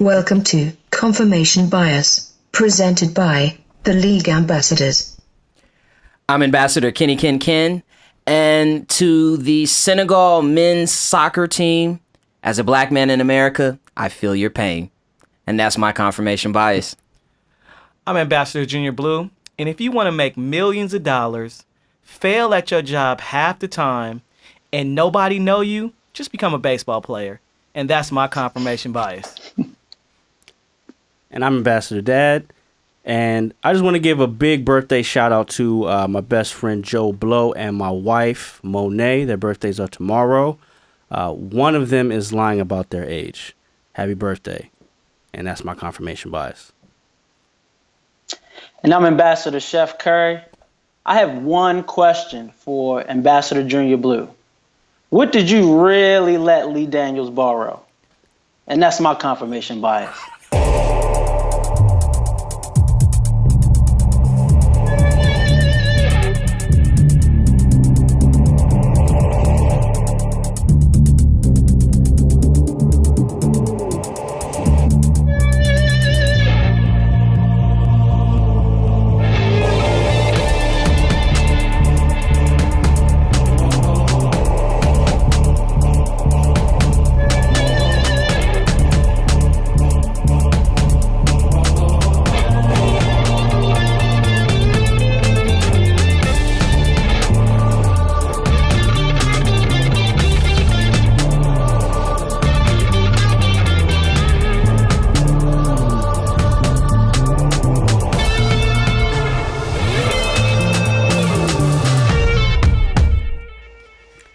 Welcome to Confirmation Bias, presented by the League Ambassadors. I'm Ambassador Kenny Ken, and to the Senegal men's soccer team, as a black man in America, I feel your pain. And that's my confirmation bias. I'm Ambassador Junior Blue, and if you want to make millions of dollars, fail at your job half the time, and nobody know you, just become a baseball player. And that's my confirmation bias. And I'm Ambassador Dad, and I just want to give a big birthday shout out to my best friend Joe Blow and my wife Monet. Their birthdays are tomorrow. One of them is lying about their age. Happy birthday. And that's my confirmation bias. And I'm Ambassador Chef Curry. I have one question for Ambassador Junior Blue. What did you really let Lee Daniels borrow? And that's my confirmation bias.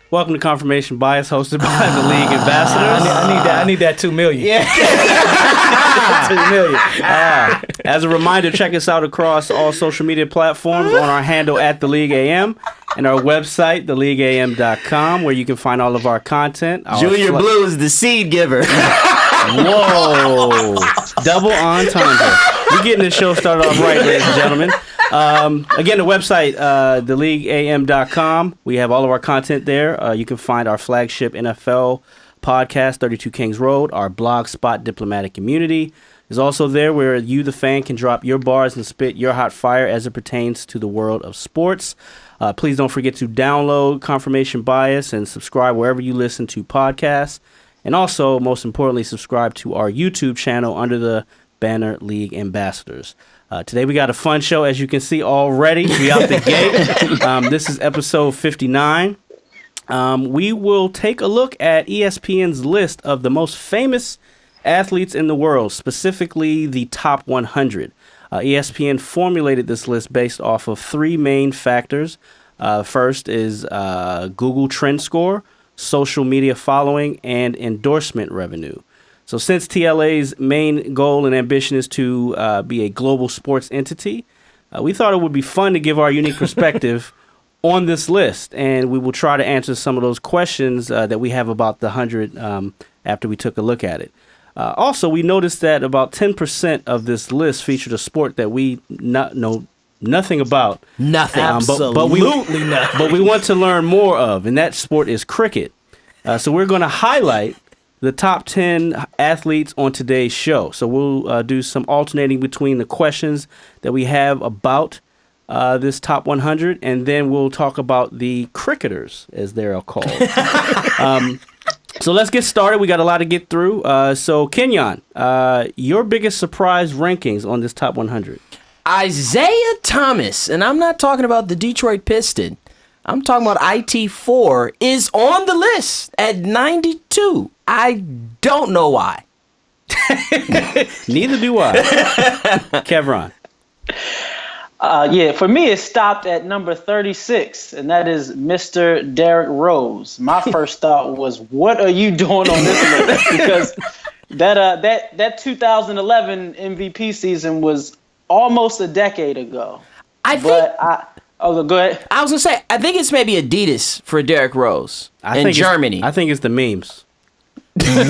Welcome to Confirmation Bias, hosted by the League Ambassadors. I need that $2 million. Yeah. $2 million. As a reminder, check us out across all social media platforms on our handle at The League AM and our website, theleagueam.com, where you can find all of our content. Junior Blue is the seed giver. Whoa. Double entendre. We're getting this show started off right, ladies and gentlemen. Again, the website, theleagueam.com. We have all of our content there. You can find our flagship NFL podcast, 32 Kings Road. Our blog spot, Diplomatic Community, is also there, where you, the fan, can drop your bars and spit your hot fire as it pertains to the world of sports. Please don't forget to download Confirmation Bias and subscribe wherever you listen to podcasts. And also, most importantly, subscribe to our YouTube channel under the banner League Ambassadors. Today we got a fun show, as you can see already. We out the gate. This is episode 59. We will take a look at ESPN's list of the most famous athletes in the world, specifically the top 100. ESPN formulated this list based off of three main factors. First is Google Trend Score, social media following, and endorsement revenue. So since TLA's main goal and ambition is to be a global sports entity, we thought it would be fun to give our unique perspective on this list. And we will try to answer some of those questions that we have about the 100 after we took a look at it. Also, we noticed that about 10% of this list featured a sport that we know nothing about. Nothing. Absolutely nothing. But we want to learn more of, and that sport is cricket. So we're going to highlight the top 10 athletes on today's show. So we'll do some alternating between the questions that we have about this top 100, and then we'll talk about the cricketers, as they're called. So let's get started. We got a lot to get through. So Kenyon, your biggest surprise rankings on this top 100? Isaiah Thomas, and I'm not talking about the Detroit Piston. I'm talking about IT4, is on the list at 92. I don't know why. Neither do I. Kevron. Yeah, for me, it stopped at number 36, and that is Mr. Derrick Rose. My first thought was, what are you doing on this list? Because that 2011 MVP season was almost a decade ago. Go ahead. I was going to say, I think it's maybe Adidas for Derrick Rose in Germany. I think it's the memes. But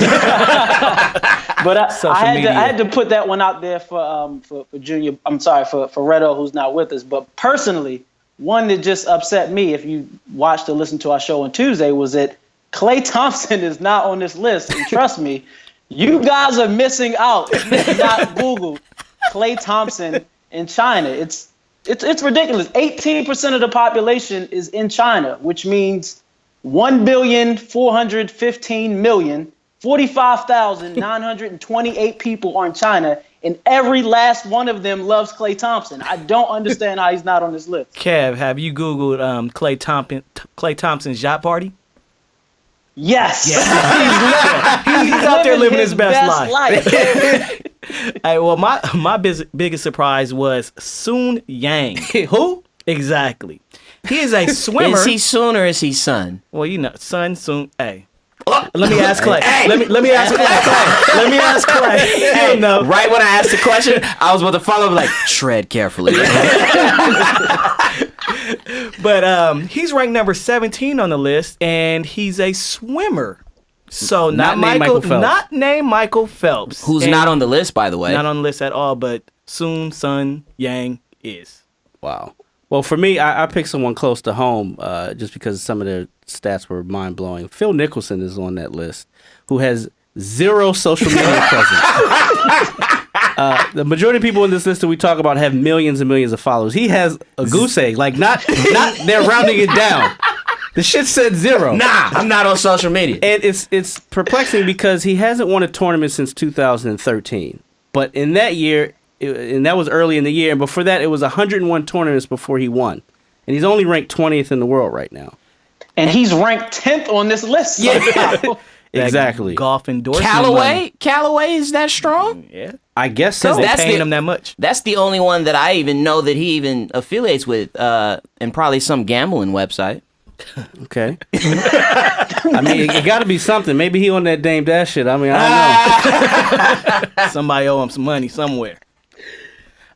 I had to put that one out there for Junior. I'm sorry, for Redo, who's not with us. But personally, one that just upset me, if you watched or listened to our show on Tuesday, was that Klay Thompson is not on this list. And trust me, You guys are missing out. You did not Google Klay Thompson in China. It's ridiculous. 18% of the population is in China, which means 1,415,000,000. 45,928 people are in China, and every last one of them loves Klay Thompson. I don't understand how he's not on this list. Kev, have you Googled Klay Thompson's yacht party? Yes. He's out there living his best life. Hey, well, my biggest surprise was Sun Yang. Who? Exactly. He is a swimmer. Is he Sun or is he Sun? Well, you know, Sun. Hey. Let me ask Clay. Let me ask Clay. Let me ask Clay. Hey, no. Right when I asked the question, I was about to follow up like, tread carefully. But he's ranked number 17 on the list, and he's a swimmer. So not Michael Phelps. Not named Michael Phelps. Who's not on the list, by the way. Not on the list at all, but Sun Yang is. Wow. Well, for me, I picked someone close to home just because some of their stats were mind-blowing. Phil Nicholson is on that list, who has 0 social media presence. The majority of people in this list that we talk about have millions and millions of followers. He has a goose egg. Like, not they're rounding it down. The shit said 0. Nah, I'm not on social media. And it's perplexing because he hasn't won a tournament since 2013. But in that year... and that was early in the year, and before that, it was 101 tournaments before he won. And he's only ranked 20th in the world right now. And he's ranked 10th on this list. Yeah. Exactly. Golf endorsement. Callaway is that strong? Yeah. I guess so. They're paying him that much. That's the only one that I even know that he even affiliates with, and probably some gambling website. Okay. I mean, it got to be something. Maybe he on that Dame Dash shit. I mean, I don't know. Somebody owe him some money somewhere.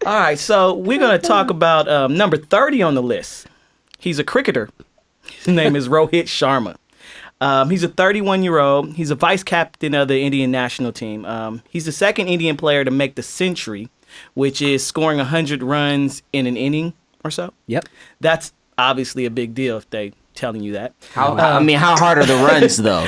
All right, so we're going to talk about number 30 on the list. He's a cricketer. His name is Rohit Sharma. He's a 31-year-old. He's a vice captain of the Indian national team. He's the second Indian player to make the century, which is scoring 100 runs in an inning or so. Yep. That's obviously a big deal if they telling you that. How hard are the runs, though?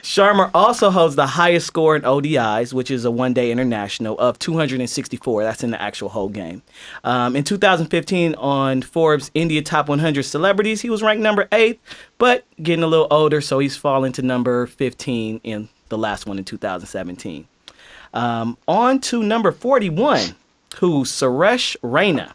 Sharma also holds the highest score in ODIs, which is a one-day international, of 264. That's in the actual whole game. In 2015, on Forbes' India Top 100 Celebrities, he was ranked number 8, but getting a little older, so he's fallen to number 15 in the last one in 2017. On to number 41, who's Suresh Raina.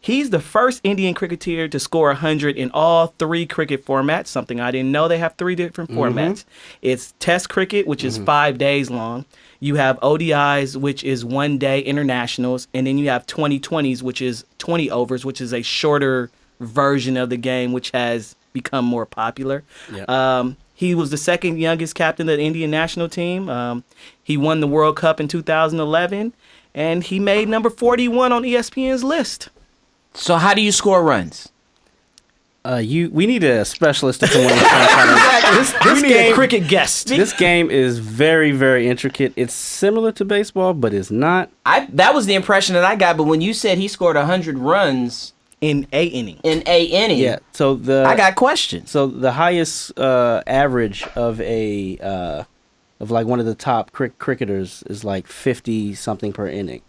He's the first Indian cricketer to score 100 in all 3 cricket formats, something I didn't know. They have 3 different formats. It's Test cricket, which is 5 days long. You have ODIs, which is one-day internationals. And then you have 2020s, which is 20 overs, which is a shorter version of the game, which has become more popular. Yep. He was the second youngest captain of the Indian national team. He won the World Cup in 2011, and he made number 41 on ESPN's list. So how do you score runs? We need a specialist to come in. We need a cricket guest. This game is very, very intricate. It's similar to baseball, but it's not. That was the impression that I got. But when you said he scored 100 runs in a inning, yeah. So I got questions. So the highest average of like one of the top cricketers is like 50 something per inning.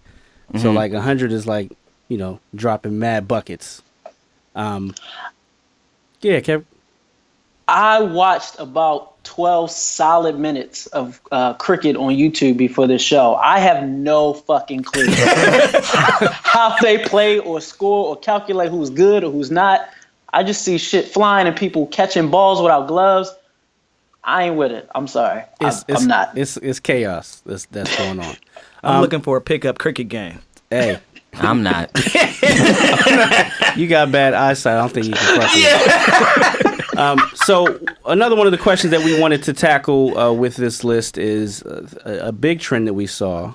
So like 100 is like, you know, dropping mad buckets. Yeah, Kev. I watched about 12 solid minutes of cricket on YouTube before this show. I have no fucking clue how they play or score or calculate who's good or who's not. I just see shit flying and people catching balls without gloves. I ain't with it. I'm sorry. I'm not. It's chaos that's going on. I'm looking for a pickup cricket game. Hey. I'm not. You got bad eyesight. I don't think you can fuck with. So another one of the questions that we wanted to tackle with this list is a big trend that we saw.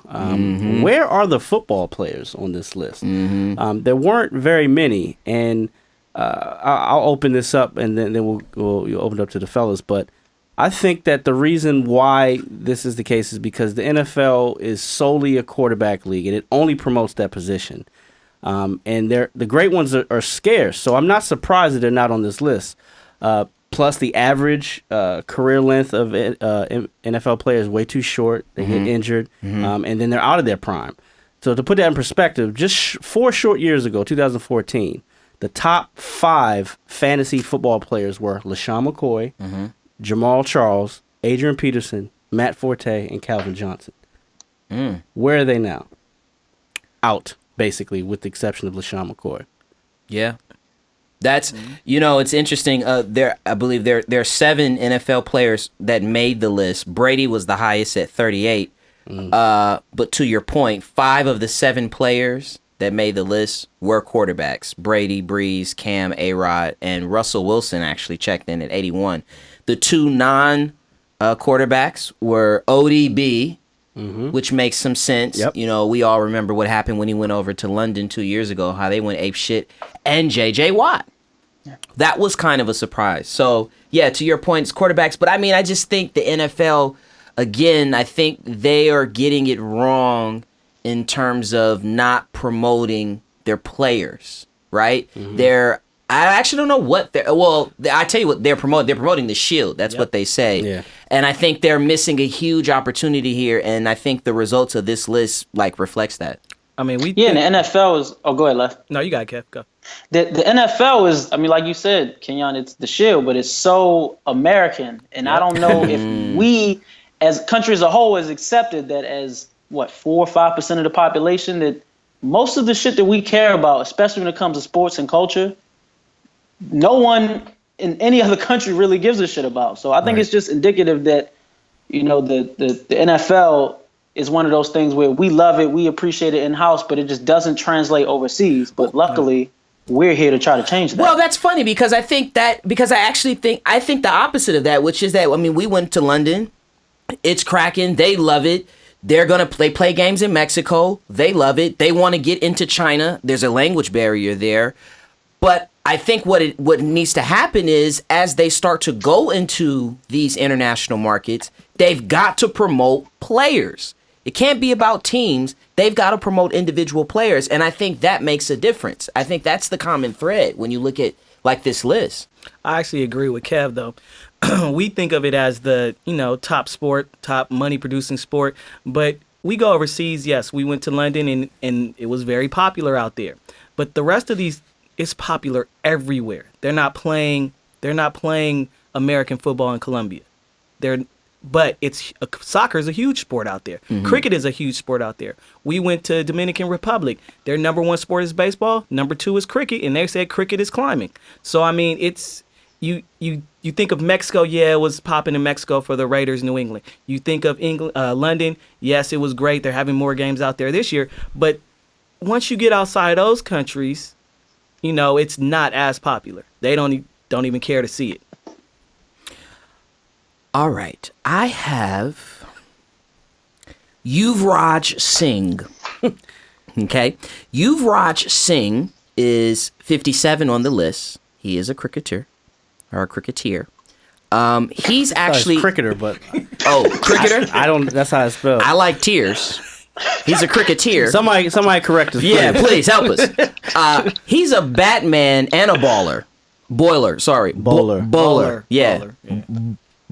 Where are the football players on this list? There weren't very many, and I'll open this up, and then we'll open it up to the fellas. But I think that the reason why this is the case is because the NFL is solely a quarterback league, and it only promotes that position. And the great ones are scarce, so I'm not surprised that they're not on this list. Plus, the average career length of NFL players is way too short. They get injured, and then they're out of their prime. So to put that in perspective, just 4 short years ago, 2014, the top 5 fantasy football players were LaShawn McCoy, Jamal Charles, Adrian Peterson, Matt Forte, and Calvin Johnson. Where are they now? Out, basically, with the exception of LaShawn McCoy. Yeah. That's, it's interesting. I believe there are 7 NFL players that made the list. Brady was the highest at 38. But to your point, 5 of the 7 players that made the list were quarterbacks. Brady, Breeze, Cam, A-Rod, and Russell Wilson actually checked in at 81. The 2 non-quarterbacks were ODB, which makes some sense. Yep. We all remember what happened when he went over to London 2 years ago, how they went ape shit, and J.J. Watt. That was kind of a surprise. So, yeah, to your point, it's quarterbacks. But, I just think the NFL, again, I think they are getting it wrong in terms of not promoting their players, right? I actually don't know what they're... Well, I tell you what they're promoting. They're promoting the Shield. That's what they say. Yeah. And I think they're missing a huge opportunity here, and I think the results of this list, reflects that. And the NFL is... Oh, go ahead, Lef. No, you got it, Kev. Go. The NFL is, like you said, Kenyon, it's the Shield, but it's so American. And I don't know if we, as a country as a whole, has accepted that as, 4 or 5% of the population, that most of the shit that we care about, especially when it comes to sports and culture, no one in any other country really gives a shit about. So I think it's just indicative that, the NFL is one of those things where we love it, we appreciate it in-house, but it just doesn't translate overseas. But luckily, we're here to try to change that. Well, that's funny because I think the opposite of that, which is that, we went to London, it's cracking, they love it. They play games in Mexico, they love it. They want to get into China. There's a language barrier there. But I think what needs to happen is as they start to go into these international markets, they've got to promote players. It can't be about teams. They've got to promote individual players, and I think that makes a difference. I think that's the common thread when you look at this list. I actually agree with Kev, though. We think of it as the, top sport, top money-producing sport, but we go overseas, yes. We went to London, and it was very popular out there. But the rest of these, it's popular everywhere. They're not playing American football in Colombia. But soccer is a huge sport out there. Cricket is a huge sport out there. We went to Dominican Republic. Their number 1 sport is baseball. Number 2 is cricket, and they said cricket is climbing. So it's you think of Mexico. Yeah, it was popping in Mexico for the Raiders, New England. You think of London. Yes, it was great. They're having more games out there this year. But once you get outside those countries, it's not as popular. They don't even care to see it. All right, I have Yuvraj Singh. Okay, Yuvraj Singh is 57 on the list. He is a cricketer. He's actually cricketer, but cricketer. I don't. That's how it's spelled. I like tears. He's a cricketer. Somebody correct us. Yeah, please help us. He's a Batman and a bowler. Bowler. Yeah. Bowler, yeah.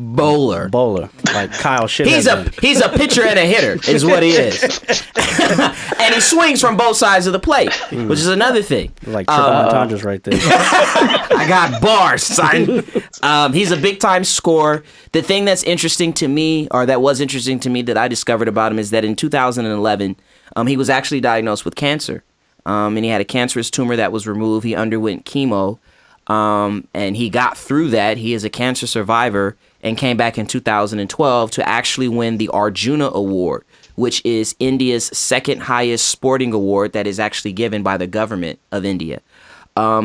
Bowler, like Kyle shit. He's a pitcher and a hitter, is what he is, and he swings from both sides of the plate, which is another thing. Like triple entendres right there. I got bars, son. He's a big time scorer. The thing that was interesting to me that I discovered about him is that in 2011, he was actually diagnosed with cancer, and he had a cancerous tumor that was removed. He underwent chemo, and he got through that. He is a cancer survivor. And came back in 2012 to actually win the Arjuna Award, which is India's second highest sporting award that is actually given by the government of India.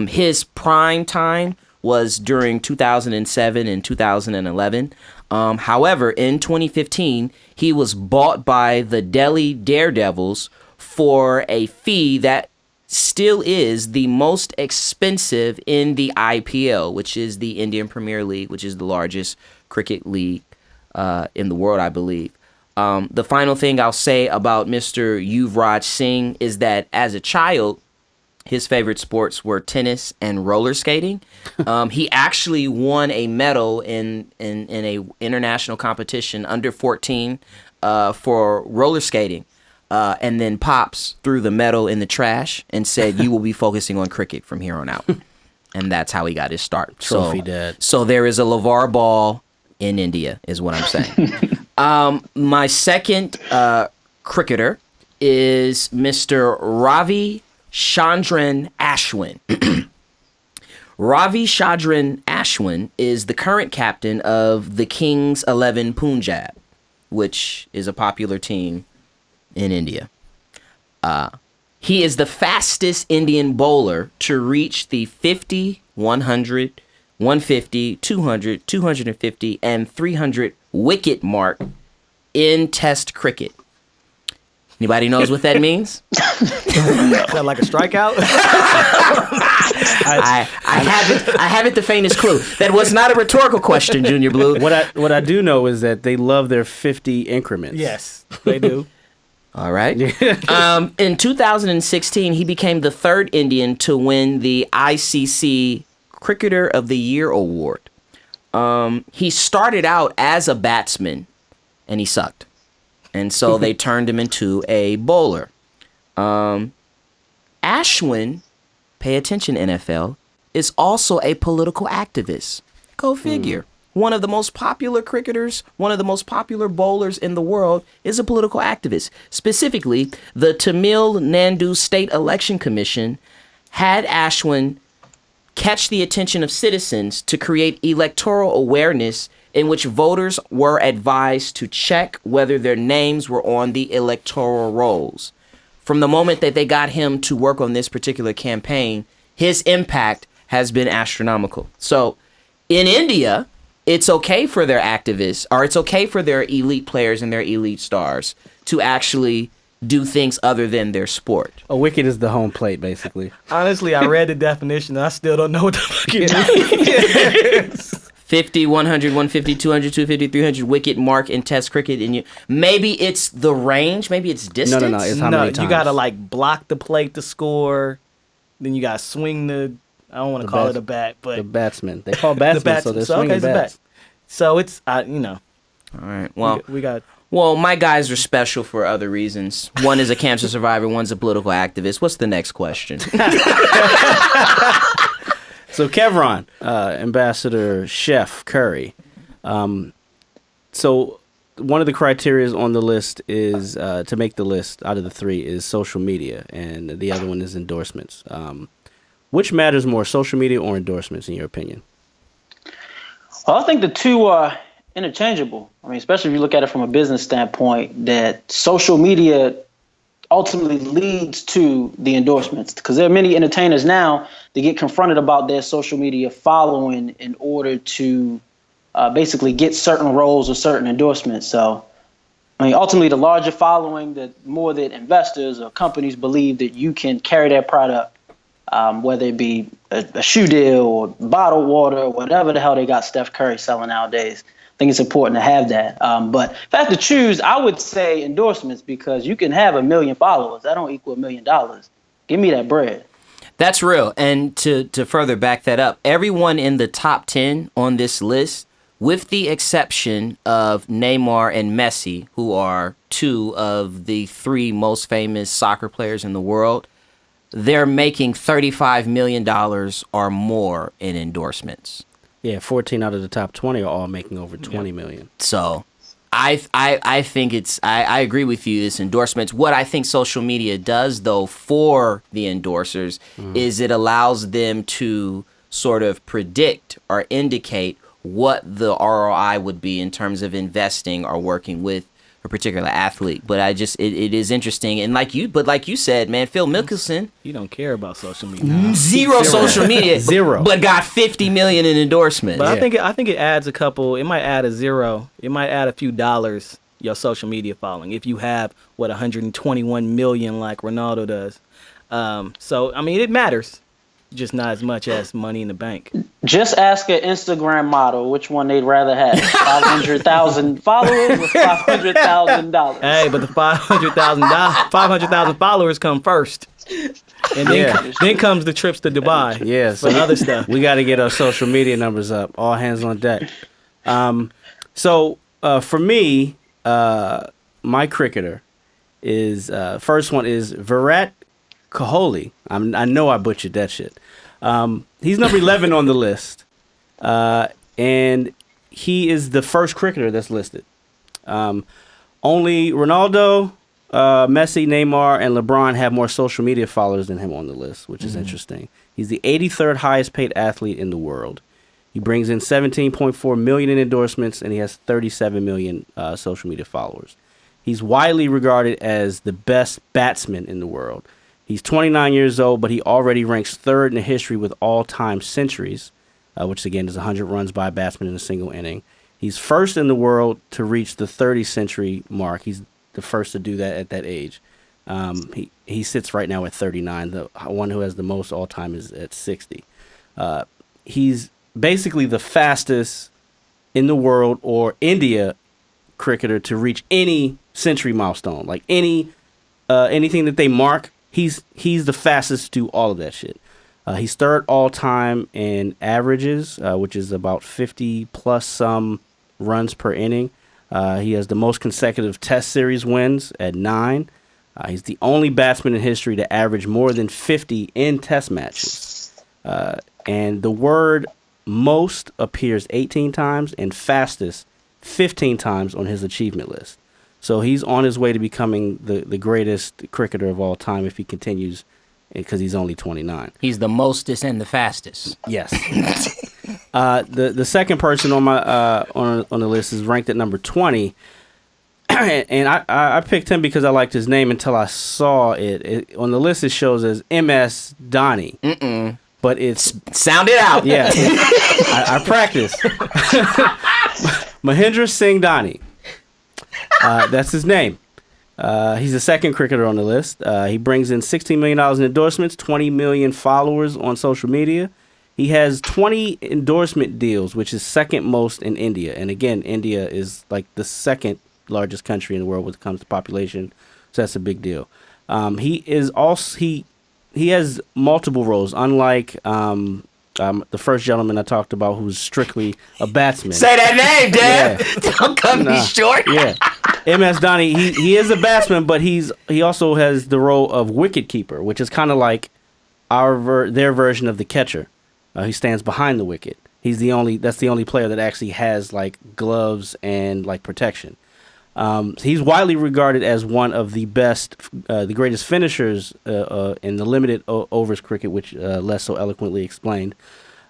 His prime time was during 2007 and 2011. However, in 2015, he was bought by the Delhi Daredevils for a fee that still is the most expensive in the IPL, which is the Indian Premier League, which is the largest cricket league in the world, I believe. The final thing I'll say about Mr. Yuvraj Singh is that as a child, His favorite sports were tennis and roller skating. He actually won a medal in a international competition under 14 for roller skating. And then Pops threw the medal in the trash and said, "You will be focusing on cricket from here on out." And that's how he got his start. Trophy dad. So there is a LeVar Ball in India, is what I'm saying. My second cricketer is Mr. Ravi Chandran Ashwin. Ravi Chandran Ashwin is the current captain of the Kings 11 Punjab, which is a popular team in India. He is the fastest Indian bowler to reach the 50, 100, 150, 200, 250, and 300 wicket mark in Test cricket. Anybody knows what that means? Is that like a strikeout? I haven't the faintest clue. That was not a rhetorical question, Junior Blue. What I do know is that they love their 50 increments. Yes, they do. All right. In 2016, he became the third Indian to win the ICC Cricketer of the Year award. He started out as a batsman, and he sucked. And so they turned him into a bowler. Ashwin, pay attention, NFL, is also a political activist. Go figure. One of the most popular cricketers, one of the most popular bowlers in the world is a political activist. Specifically, the Tamil Nadu State Election Commission had Ashwin catch the attention of citizens to create electoral awareness in which voters were advised to check whether their names were on the electoral rolls. From the moment that they got him to work on this particular campaign, his impact has been astronomical. So in India, it's okay for their activists, or it's okay for their elite players and their elite stars to actually do things other than their sport. A wicket is the home plate, basically. Honestly, I read the definition and I still don't know what the fuck it means. 50, 100, 150, 200, 250, 300 wicket mark in Test cricket. And maybe it's the range, maybe it's distance. No, it's how many times. You gotta like block the plate to score. Then you gotta swing the. I don't want to call it a bat, but the batsman. They call batsmen, so they're swinging bats. So it's All right. Well, we got. Well, my guys are special for other reasons. One is a cancer survivor. One's a political activist. What's the next question? So Kevron, Ambassador Chef Curry. So one of the criteria on the list is to make the list out of the three is social media, and the other one is endorsements. Which matters more, social media or endorsements, in your opinion? Well, I think the two are interchangeable. I mean, especially if you look at it from a business standpoint, that social media ultimately leads to the endorsements, because there are many entertainers now that get confronted about their social media following in order to basically get certain roles or certain endorsements. So, I mean, ultimately, the larger following, the more that investors or companies believe that you can carry their product, whether it be a shoe deal or bottled water or whatever the hell they got Steph Curry selling nowadays. I think it's important to have that. But if I had to choose, I would say endorsements, because you can have 1 million followers. That don't equal $1 million. Give me that bread. That's real. And to further back that up, everyone in the top 10 on this list, with the exception of Neymar and Messi, who are two of the three most famous soccer players in the world, they're making $35 million or more in endorsements. Yeah, 14 out of the top 20 are all making over 20 million. So I think I agree with you, it's endorsements. What I think social media does, though, for the endorsers is it allows them to sort of predict or indicate what the ROI would be in terms of investing or working with a particular athlete. But it is interesting. And like you said, man, Phil Mickelson. You don't care about social media. Zero social media. Zero. But got 50 million in endorsements. But I think it adds a couple. It might add a zero. It might add a few dollars, your social media following, if you have 121 million like Ronaldo does. So I mean, it matters, just not as much as money in the bank. Just ask an Instagram model which one they'd rather have: 500,000 followers or $500,000. Hey, but the 500,000 followers come first. And then comes the trips to Dubai. Yeah, for other stuff. We got to get our social media numbers up. All hands on deck. So for me, my cricketer is first one is Virat Kohli. I know I butchered that shit. He's number 11 on the list, and he is the first cricketer that's listed. Only Ronaldo, Messi, Neymar, and LeBron have more social media followers than him on the list, which is interesting. He's the 83rd highest paid athlete in the world. He brings in 17.4 million in endorsements, and he has 37 million social media followers. He's widely regarded as the best batsman in the world. He's 29 years old, but he already ranks third in the history with all-time centuries, which again is 100 runs by a batsman in a single inning. He's first in the world to reach the 30-century mark. He's the first to do that at that age. He sits right now at 39. The one who has the most all-time is at 60. He's basically the fastest in the world or India cricketer to reach any century milestone. Like anything that they mark, he's the fastest to do all of that shit. He's third all time in averages, which is about 50 plus some runs per inning. He has the most consecutive Test series wins at 9. He's the only batsman in history to average more than 50 in Test matches. And the word most appears 18 times and fastest 15 times on his achievement list. So he's on his way to becoming the greatest cricketer of all time if he continues, because he's only 29. He's the mostest and the fastest. Yes. The second person on my on the list is ranked at number 20, and I picked him because I liked his name until I saw it. On the list it shows as MS Dhoni. But it's sound it out. Yeah, I practiced. Mahendra Singh Dhoni. That's his name. He's the second cricketer on the list. He brings in $16 million in endorsements, 20 million followers on social media. He has 20 endorsement deals, which is second most in India. And again, India is like the second largest country in the world when it comes to population, so that's a big deal. He has multiple roles, unlike the first gentleman I talked about, who's strictly a batsman. Say that name, Dad. Yeah. Don't cut me short. Yeah. MS Dhoni, he is a batsman, but he also has the role of wicket keeper, which is kind of like their version of the catcher. He stands behind the wicket. That's the only player that actually has like gloves and like protection. He's widely regarded as one of the best, the greatest finishers in the limited overs cricket, which Les so eloquently explained,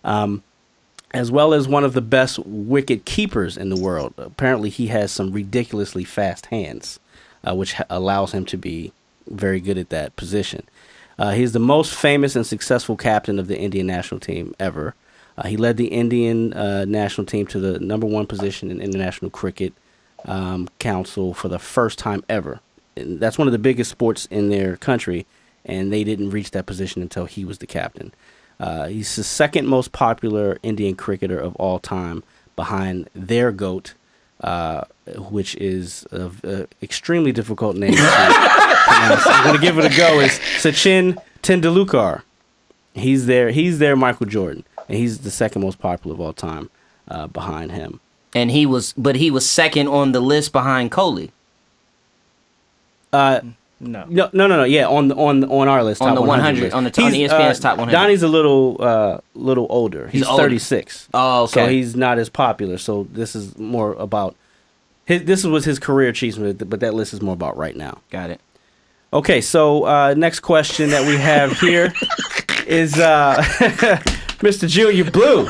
as well as one of the best wicket keepers in the world. Apparently, he has some ridiculously fast hands, which allows him to be very good at that position. He's the most famous and successful captain of the Indian national team ever. He led the Indian national team to the number 1 position in international cricket council for the first time ever. And that's one of the biggest sports in their country, and they didn't reach that position until he was the captain. He's the second most popular Indian cricketer of all time, behind their GOAT, which is an extremely difficult name to pronounce. I'm going to give it a go. It's Sachin Tendulkar. He's their Michael Jordan, and he's the second most popular of all time behind him. And he was second on the list behind Kohli. No. Yeah, on our list, on top the 100 list. on ESPN's top 100. Donnie's a little older. He's older. 36. Oh, okay. So he's not as popular. So this is more about this was his career achievement, but that list is more about right now. Got it. Okay, so next question that we have here is Mr. Junior Blue.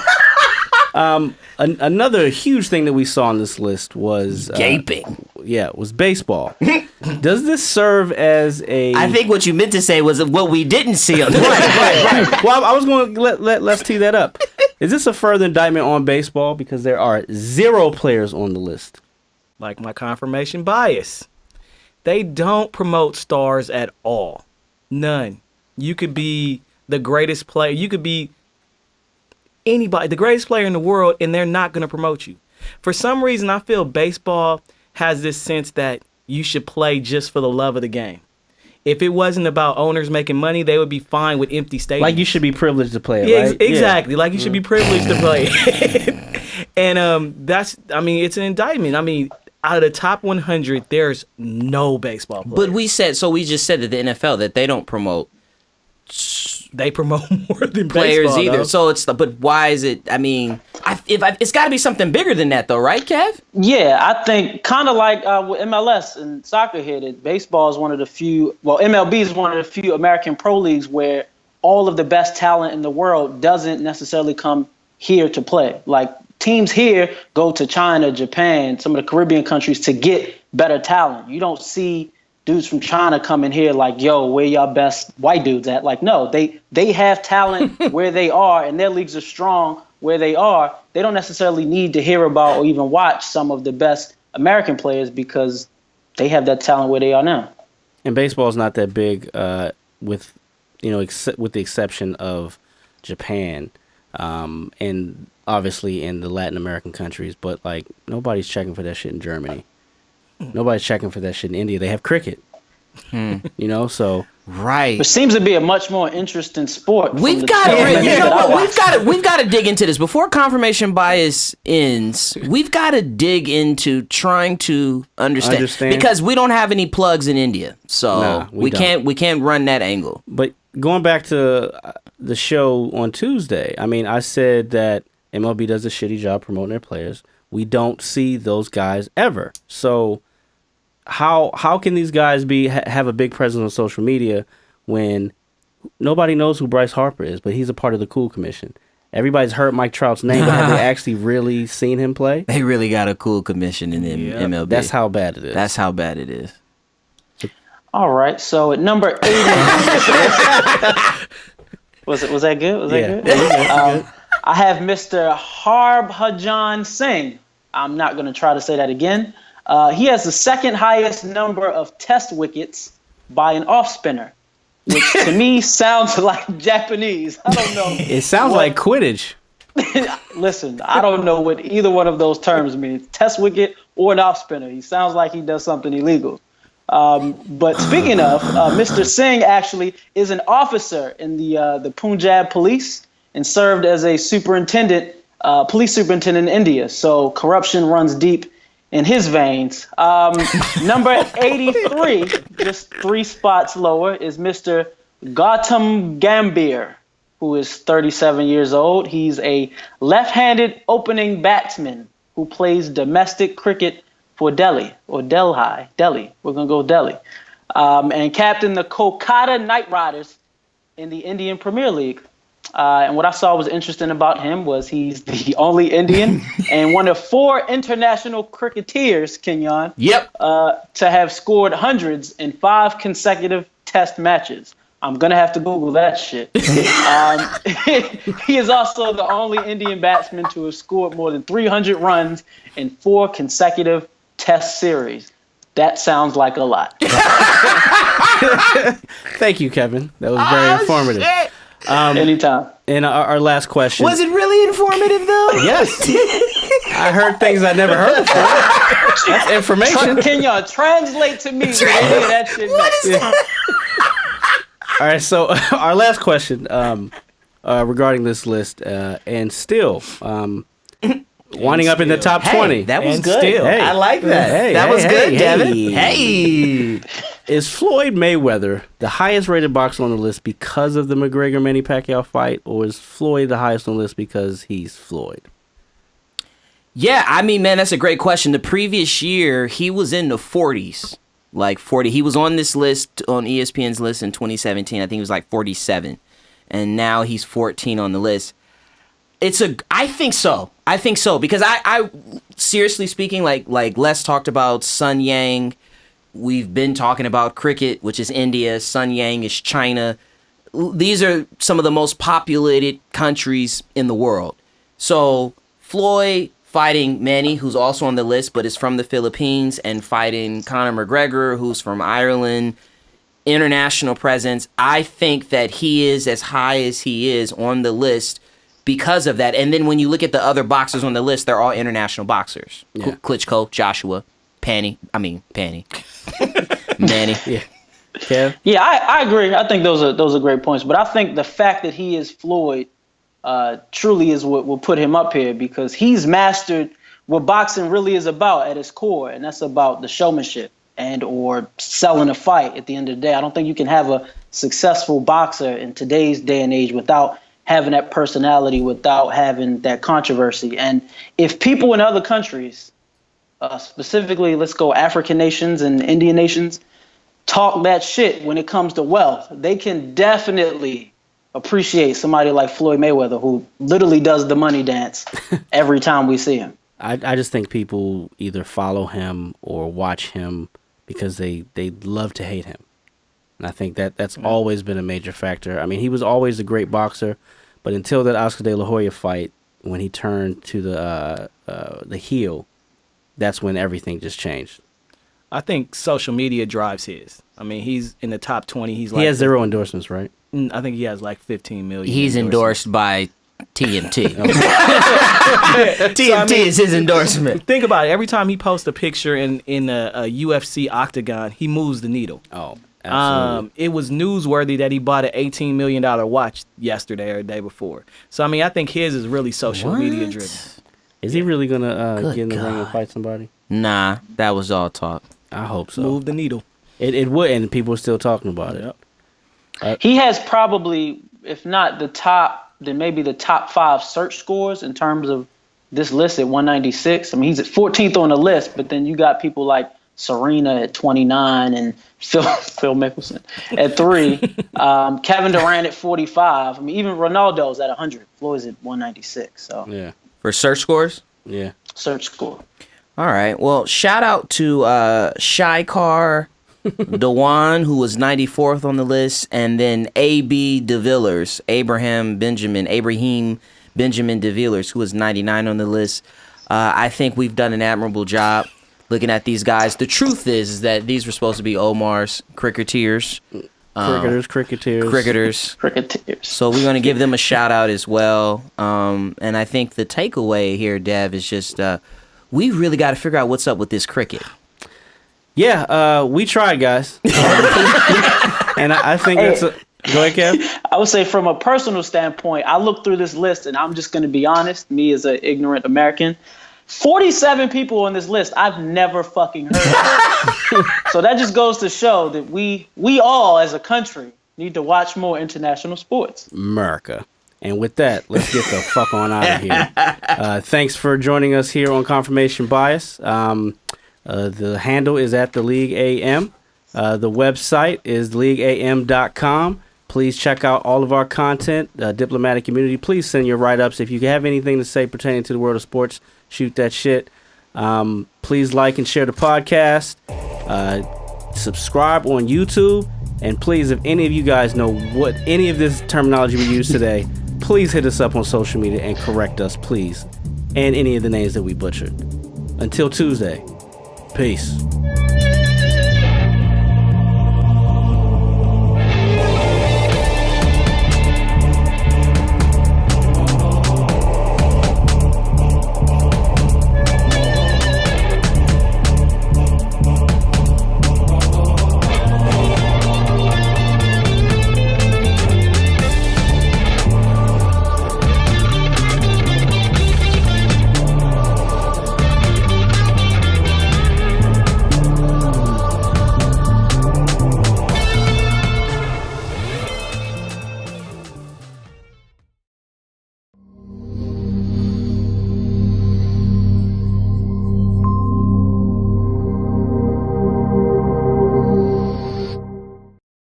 Another huge thing that we saw on this list was gaping. Was baseball. Does this serve as a? I think what you meant to say was what we didn't see on the list. Right. Well, I was going to let's tee that up. Is this a further indictment on baseball because there are 0 players on the list? Like my confirmation bias, they don't promote stars at all. None. You could be the greatest player. You could be anybody, the greatest player in the world, and they're not going to promote you. For some reason, I feel baseball has this sense that you should play just for the love of the game. if it wasn't about owners making money, they would be fine with empty stadiums. Like you should be privileged to play it, Yeah, right? exactly. Like you should be privileged to play. And it's an indictment. I mean, out of the top 100, there's no baseball player. But we just said that the NFL that they don't promote they promote more than players baseball, either. though. So but why is it? I mean, it's got to be something bigger than that, though, right, Kev? Yeah, I think kind of like with MLS and soccer here, that baseball is one of the few, well, MLB is one of the few American pro leagues where all of the best talent in the world doesn't necessarily come here to play. Like teams here go to China, Japan, some of the Caribbean countries to get better talent. You don't see dudes from China coming here like, yo, where y'all best white dudes at? Like, no, they have talent where they are, and their leagues are strong where they are. They don't necessarily need to hear about or even watch some of the best American players because they have that talent where they are now. And baseball is not that big, with the exception of Japan, and obviously in the Latin American countries. But like nobody's checking for that shit in Germany. Nobody's checking for that shit in India. They have cricket. So Right. Which seems to be a much more interesting sport. We've got to dig into this before confirmation bias ends. We've got to dig into trying to understand because we don't have any plugs in India, so we can't run that angle. But going back to the show on Tuesday, I mean, I said that MLB does a shitty job promoting their players. We don't see those guys ever. So how can these guys have a big presence on social media when nobody knows who Bryce Harper is, but he's a part of the Cool Commission? Everybody's heard Mike Trout's name, but have they actually really seen him play? They really got a Cool Commission in MLB. That's how bad it is. That's how bad it is. All right, so at number 80, was that good? Was that good? I have Mr. Harbhajan Singh. I'm not going to try to say that again. He has the second highest number of test wickets by an off spinner, which to me sounds like Japanese. I don't know. It sounds like Quidditch. Listen, I don't know what either one of those terms means, test wicket or an off spinner. He sounds like he does something illegal. But speaking of, Mr. Singh actually is an officer in the Punjab police and served as a police superintendent in India. So corruption runs deep in his veins. Number 83, just 3 spots lower, is Mr. Gautam Gambhir, who is 37 years old. He's a left-handed opening batsman who plays domestic cricket for Delhi. We're going to go Delhi. And captained the Kolkata Knight Riders in the Indian Premier League. And what I saw was interesting about him was he's the only Indian and one of 4 international cricketers, Kenyon, to have scored hundreds in 5 consecutive test matches. I'm going to have to Google that shit. He is also the only Indian batsman to have scored more than 300 runs in 4 consecutive test series. That sounds like a lot. Thank you, Kevin. That was very informative. Shit. Anytime. And our last question. Was it really informative, though? Yes. I heard things I never heard before. That's information. Can y'all translate to me what any of that shit means? All right, so our last question regarding this list, and still winding up in the top 20. That was And good. still. I like that. That was good, Devin. Hey. Is Floyd Mayweather the highest rated boxer on the list because of the McGregor-Manny Pacquiao fight, or is Floyd the highest on the list because he's Floyd? Yeah, I mean, man, that's a great question. The previous year, he was in the 40s. Like 40. He was on this list, on ESPN's list in 2017. I think he was like 47. And now he's 14 on the list. I think so. Because I seriously speaking, like Les talked about Sun Yang. We've been talking about cricket, which is India. Sun Yang is China. These are some of the most populated countries in the world. So Floyd fighting Manny, who's also on the list, but is from the Philippines, and fighting Conor McGregor, who's from Ireland, international presence. I think that he is as high as he is on the list because of that. And then when you look at the other boxers on the list, they're all international boxers. Yeah. Klitschko, Joshua, Manny. Yeah. Kev? Yeah, I agree. I think those are great points. But I think the fact that he is Floyd truly is what will put him up here, because he's mastered what boxing really is about at its core, and that's about the showmanship and or selling a fight at the end of the day. I don't think you can have a successful boxer in today's day and age without having that personality, without having that controversy. And if people in other countries, specifically, let's go African nations and Indian nations, talk that shit when it comes to wealth, they can definitely appreciate somebody like Floyd Mayweather, who literally does the money dance every time we see him. I just think people either follow him or watch him because they love to hate him. And I think that's always been a major factor. I mean, he was always a great boxer, but until that Oscar De La Hoya fight, when he turned to the heel, that's when everything just changed. I think social media drives his. I mean, he's in the top 20. He has 0 endorsements, right? I think he has like 15 million. He's endorsed by TNT. TNT So, I mean, is his endorsement. Think about it. Every time he posts a picture in a UFC octagon, he moves the needle. Oh, absolutely. It was newsworthy that he bought an $18 million watch yesterday or the day before. So, I mean, I think his is really social media driven. Is he really going to get in the ring and God. fight somebody? Nah, that was all talk. I hope so. Move the needle. It would, and people are still talking about it. He has probably, if not the top, then maybe the top 5 search scores in terms of this list at 196. I mean, he's at 14th on the list, but then you got people like Serena at 29 and Phil Mickelson at 3, Kevin Durant at 45. I mean, even Ronaldo's at 100. Floyd's at 196. So Yeah. For search scores? Yeah. search score. All right. Well, shout out to Shykar Dewan, who was 94th on the list, and then A.B. DeVillers, Abraham Benjamin DeVillers, who was 99 on the list. I think we've done an admirable job looking at these guys. The truth is that these were supposed to be Omar's cricketers. Cricketers. So we're going to give them a shout out as well. And I think the takeaway here, Dev, is just we really got to figure out what's up with this cricket. Yeah, we tried, guys. And I think that's a... Go ahead, Kev. I would say from a personal standpoint, I looked through this list, and I'm just going to be honest, me as an ignorant American, 47 people on this list I've never fucking heard of. So that just goes to show that we all as a country need to watch more international sports. America. And with that, let's get the fuck on out of here. Thanks for joining us here on Confirmation Bias. The handle is at the League AM. The website is leagueam.com. Please check out all of our content. Diplomatic community, please send your write-ups. If you have anything to say pertaining to the world of sports, shoot that shit. Please like and share the podcast. Subscribe on YouTube. And please, if any of you guys know what any of this terminology we use today, please hit us up on social media and correct us, please. And any of the names that we butchered. Until Tuesday, peace.